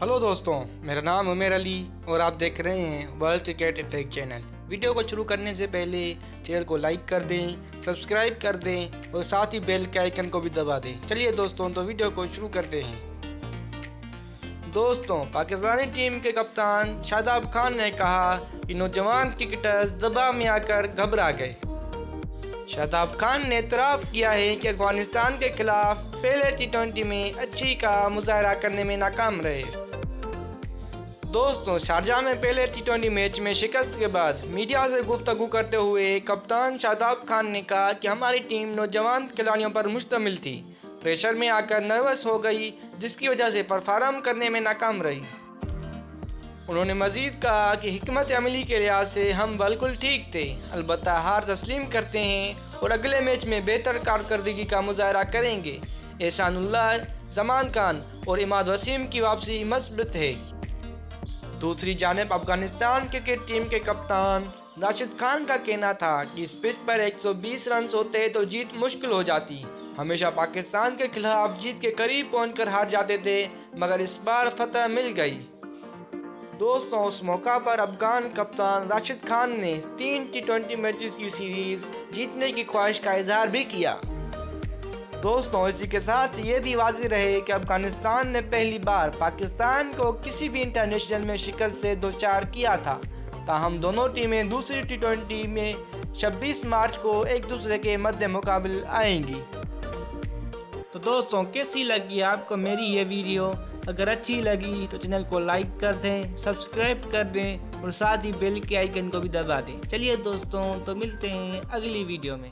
Hello दोस्तों, मेरा नाम उमेर अली और आप देख रहे हैं world cricket effect channel. Video को शुरू करने से पहले चैनल को लाइक कर दें, सब्सक्राइब कर दें और साथ ही बेल के आइकन को भी दबा दें। चलिए दोस्तों, तो वीडियो को शुरू करते हैं। दोस्तों, पाकिस्तानी टीम के कप्तान शादाब खान ने कहा कि नौजवान क्रिकेटर्स दबाव में आकर घबरा गए। शादाब खान ने इतराफ़ किया है कि अफगानिस्तान के खिलाफ पहले T20 में अच्छी का मुजाहरा करने में नाकाम रहे। दोस्तों, शारजाह में पहले T20 मैच में शिकस्त के बाद मीडिया से गुफ्तगू करते हुए कप्तान शादाब खान ने कहा कि हमारी टीम नौजवान खिलाड़ियों पर मुश्तमिल थी, प्रेशर में आकर नर्वस हो गई, जिसकी वजह से परफॉर्म करने में नाकाम रही। उन्होंने मज़ीद कहा कि हिकमत अमली के लिहाज से हम बिल्कुल ठीक थे, अलबत्ता हार तस्लीम करते हैं और अगले मैच में बेहतर कारकर्दगी का मुजाहरा करेंगे। एहसानुल्लाह, जमान खान और इमाद वसीम की वापसी मस्बत है। दूसरी जानिब अफगानिस्तान क्रिकेट टीम के कप्तान राशिद खान का कहना था कि इस पिच पर 120 रन होते तो जीत मुश्किल हो जाती। हमेशा पाकिस्तान के खिलाफ जीत के करीब पहुंचकर हार जाते थे, मगर इस बार फतह मिल गई। दोस्तों, उस मौका पर अफगान कप्तान राशिद खान ने 3 T20 मैचेस की सीरीज जीतने की ख्वाहिश का इजहार भी किया। दोस्तों, इसी के साथ ये भी वाज़ेह रहे कि अफगानिस्तान ने पहली बार पाकिस्तान को किसी भी इंटरनेशनल में शिकस्त से दोचार किया था। ताहम दोनों टीमें दूसरी T20 में 26 मार्च को एक दूसरे के मद्दे मुकाबिल आएंगी। तो दोस्तों, कैसी लगी आपको मेरी ये वीडियो? अगर अच्छी लगी तो चैनल को लाइक कर दें, सब्सक्राइब कर दें और साथ ही बेल के आइकन को भी दबा दें। चलिए दोस्तों, तो मिलते हैं अगली वीडियो में।